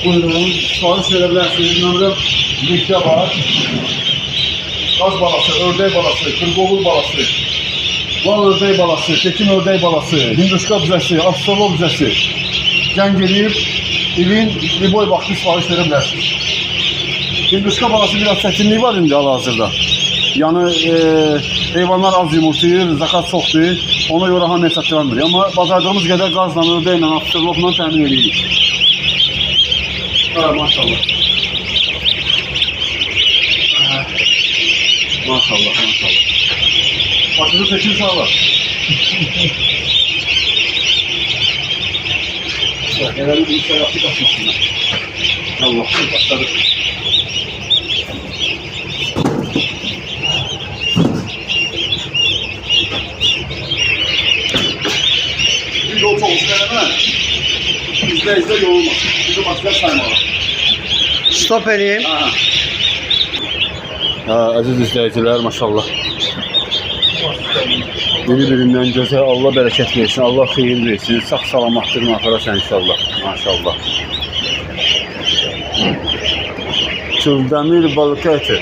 Buyurun, sipariş verebilirsiniz. Nömrəm likdə var. Qaz balası, ördək balası, qırqovul balası, van ördək balası, tekin ördək balası, hinduşka büzəsi, avstralov büzəsi. Zəng edib, ilin boy vaxtı sipariş verebilirsiniz. Hinduşka balası biraz çətinliyi var indi hal-hazırda. Yani heyvanlar az yumurtayır, zakat çoxdur. Ona görə hamıya çatdıramır. Amma bacardığımız qədər qazla, ördəklə, avstralopla təmin edirik. Ha, maşallah. Maşallah, maşallah. Başınızı seçim sağlar. Gelelim bir şey yaptık aslında. Allah, başladık. Bir yol çalışma hemen. İzle yorulmaz. Bizim aslar saymalı. Stop edeyim. Aziz izleyiciler, maşallah. Biri-birindən gözəl, Allah bərəkət versin, Allah xeyir versin, sağ salamattırın aparasan inşallah, maşallah. Küldəmir balık əti.